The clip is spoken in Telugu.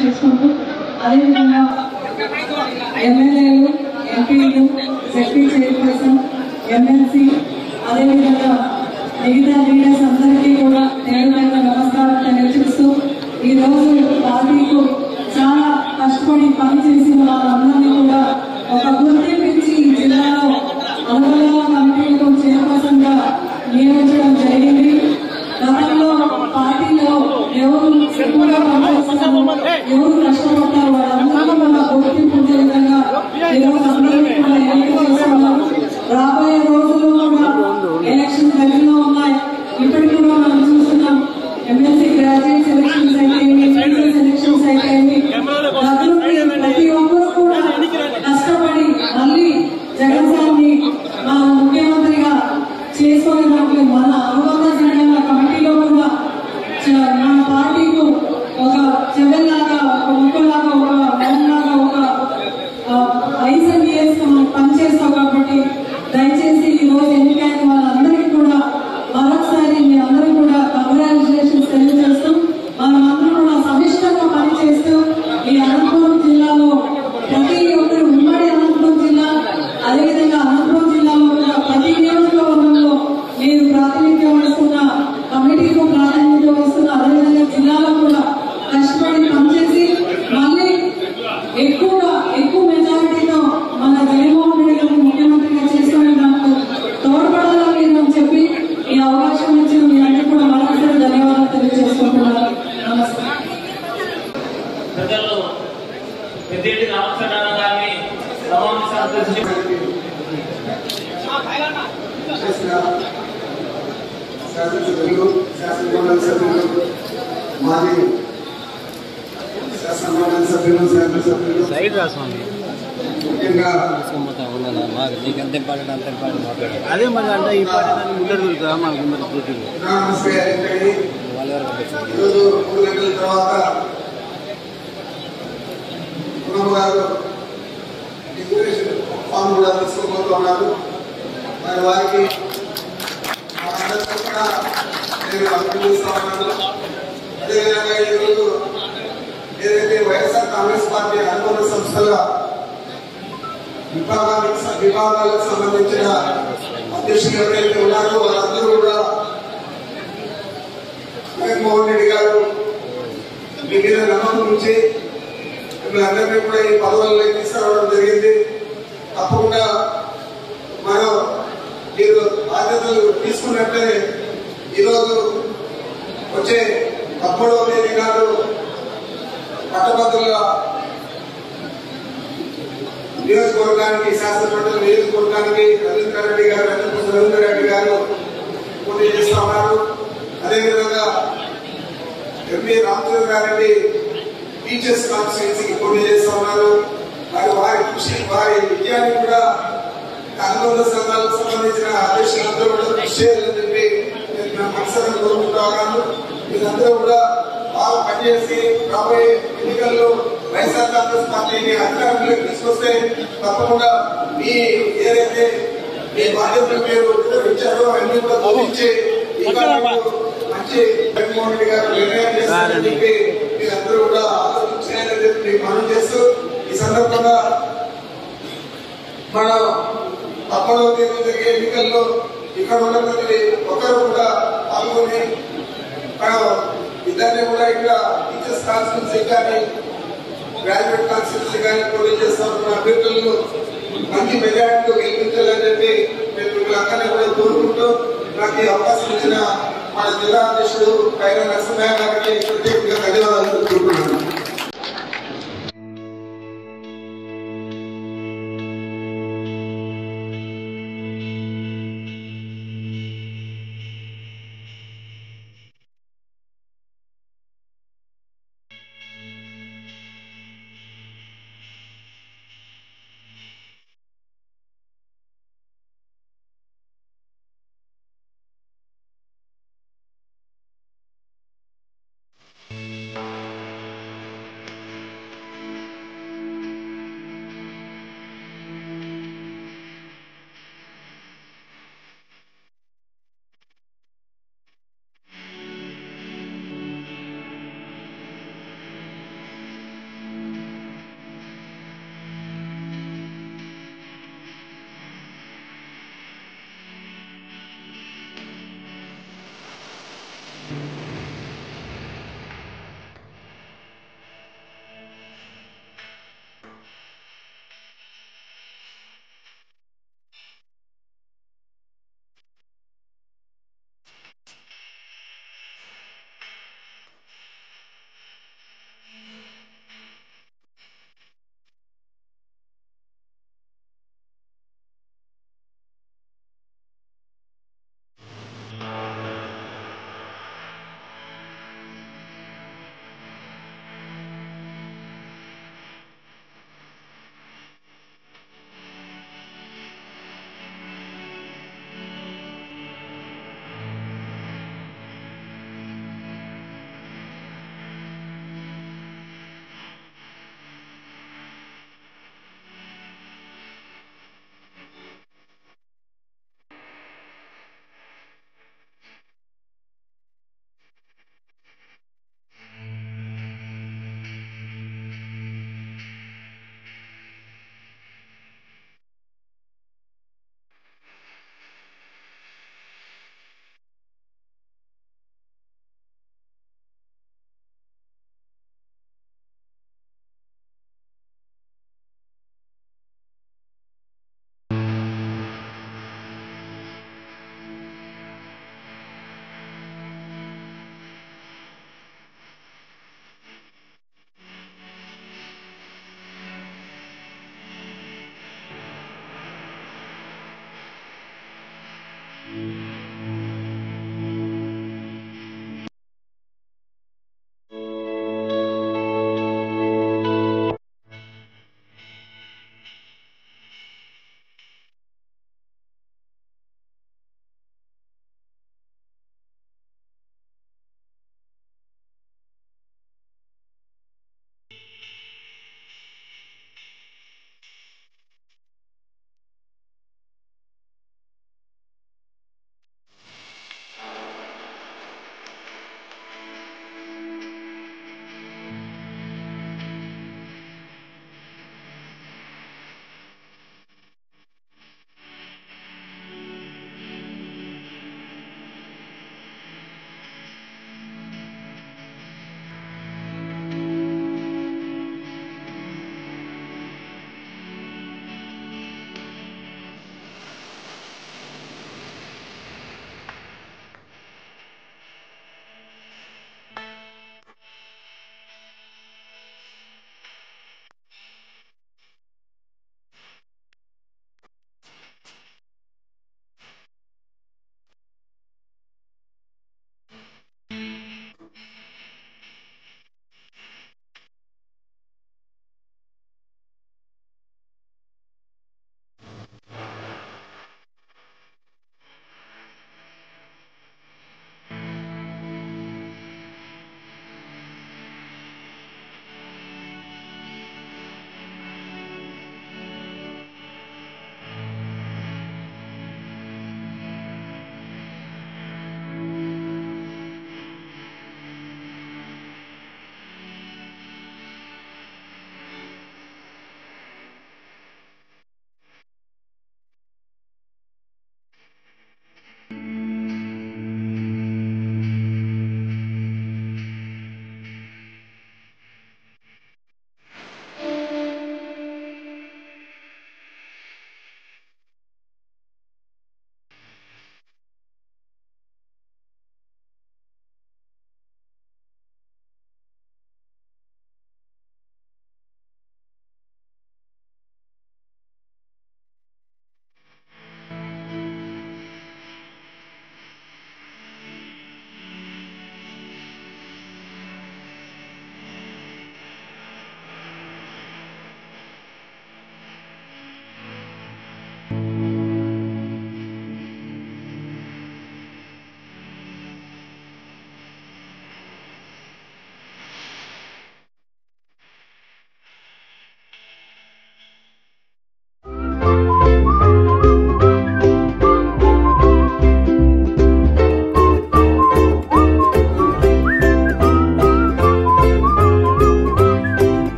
చేసుకుంటూ అదేవిధంగా ఎమ్మెల్యేలు, ఎంపీలు, జెడ్పీ చైర్పర్సన్, ఎమ్మెల్సీ, అదేవిధంగా మిగతా లీడర్స్ అందరికీ కూడా నేరుగా నమస్కారం తెలియజేస్తూ ఈరోజు పార్టీకు చాలా కష్టపడి పనిచేసిన వాళ్ళందరినీ కూడా ఒక గుర్తించి ఈ జిల్లాలో అనుకూల కమిటీలకు చైర్పర్సన్ గా నియమించడం జరిగింది. గతంలో పార్టీలో ఎవరు ఎక్కువగా పనిచేస్తారో, ఎవరు కష్టపడతారో వాళ్ళందరూ కూడా గుర్తింపు ఉండే విధంగా ఈరోజు అందరినీ కూడా ఎన్నిక చేస్తున్నారు. రాబోయే రోజుల్లో కూడా ఎలక్షన్ దగ్గరలో ఉన్నాయి. ఇప్పటికి కూడా మనం చూస్తున్నాం. ఎమ్మెల్సీ గ్రాడ్యుయేట్ సెలక్షన్స్ అయితేమి, సెలక్షన్స్ అయితేమి ప్రతి ఒక్కరు కూడా కష్టపడి మళ్ళీ జగన్ సార్ని మన ముఖ్యమంత్రిగా చేసుకునే దాంట్లో మన అనుబంధ జగన్ కమిటీలో కూడా మన పార్టీకు ఒక చెవెల్లాగా, ఒక ముక్కలాగా, ఒక బలంలాగా, ఒక ఐసన్ ఇయర్స్ మనం పనిచేస్తాం. కాబట్టి దయచేసి ఈ రోజు ఎన్నికైన వాళ్ళందరికీ కూడా మరొకసారి మీ అందరూ కూడా కంగ్రాచులేషన్స్ తెలియజేస్తూ మనమందరం కూడా సమిష్టంగా పనిచేస్తూ ఈ అనంతపురం జిల్లాలో ప్రతి ఒక్కరు ఉమ్మడి అనంతపురం జిల్లా, అదేవిధంగా అనంతపురం జిల్లాలో కూడా ప్రతి నియోజకవర్గంలో మీరు ప్రాతినిధ్యం వహిస్తున్న కమిటీకు ప్రాతినిధ్యం వస్తున్న, అదేవిధంగా జిల్లాలో కూడా కష్టపడి పనిచేసి మళ్ళీ ఎక్కువ మెజారిటీతో మన జగన్మోహన్ రెడ్డి గారిని ముఖ్యమంత్రిగా చేసుకునే దానికి తోడ్పడాలని అని చెప్పి ఈ అవకాశం ఇచ్చిన మీ అందరికీ కూడా మరొకసారి ధన్యవాదాలు తెలియజేసుకుంటున్నాను. నమస్కారం. అదే మరి అంటే ఈ పార్టీ ముందర దొరుకుతా మాకు ముందర దొరుకుతుంది. ఫామ్ కూడా తీసుకోబోతున్నారు. మరి వారికి నేను అభినందిస్తా ఉన్నాను. అదేవిధంగా ఈరోజు ఏదైతే వైఎస్ఆర్ కాంగ్రెస్ పార్టీ అనుబంధ సంస్థల విభాగాలకు సంబంధించిన అధ్యక్షులు ఎవరైతే ఉన్నారో వాళ్ళందరూ కూడా జగన్మోహన్ రెడ్డి గారు మీ మీద నమ్మకం ఉంచి మిమ్మల్ని కూడా ఈ పదవుల్లో తీసుకురావడం జరిగింది. తప్పకుండా మనం మీరు బాధ్యతలు తీసుకున్నట్టే ఈరోజు వచ్చే 13వ తేదీ నాడు పట్టభద్రుల నియోజకవర్గానికి, శాసనమండలి నియోజకవర్గానికి రవీంద్రారెడ్డి గారు పోటీ చేస్తా ఉన్నారు. అదేవిధంగా ఎంపీ రామచంద్రారెడ్డి టీచర్స్ కాన్స్టిట్యున్సీకి పోటీ చేస్తా ఉన్నారు. వారి కృషి, వారి విజయాన్ని కూడా అనుబంధ సంఘాలకు సంబంధించిన అధ్యక్షులందరూ కూడా కృషి చేయాలని చెప్పి నేను మనసులో కోరుకుంటా ఉన్నాను. మీరందరూ కూడా బాగా పనిచేసి రాబోయే ఎన్నికల్లో వైఎస్ఆర్ కాంగ్రెస్ పార్టీని అధికారంలోకి తీసుకొస్తే తప్పకుండా మీ ఏదైతే మీ బాధ్యతలు మీరు నిర్వహించారో అన్ని కూడా బోధించి మంచి జగన్మోహన్ రెడ్డి గారు నిర్ణయం చేస్తారని చెప్పి మీరందరూ కూడా ఆలోచించాలని చెప్పి మనం చేస్తూ ఈ సందర్భంగా మన 13వ తేదీ జరిగే ఎన్నికల్లో ఇక్కడ ఉన్న ప్రతి ఒక్కరు కూడా పాల్గొని మనం ఇద్దరిని కూడా ఇక్కడ టీచర్స్ కాన్స్టిట్యున్సీ కానీ గ్రాడ్యుయేట్ కాన్స్టిట్యున్సీ కానీ పోటీ చేస్తున్న అభ్యర్థులను మంచి మెజార్టీతో గెలిపించాలని చెప్పి నేను మిమ్మల్ని అందరినీ కూడా కోరుకుంటూ నాకు ఈ అవకాశం ఇచ్చిన మన జిల్లా అధ్యక్షుడు పైన నరసింహయ్య గారికి ప్రత్యేకంగా ధన్యవాదాలు తెలుపుకుంటున్నాను.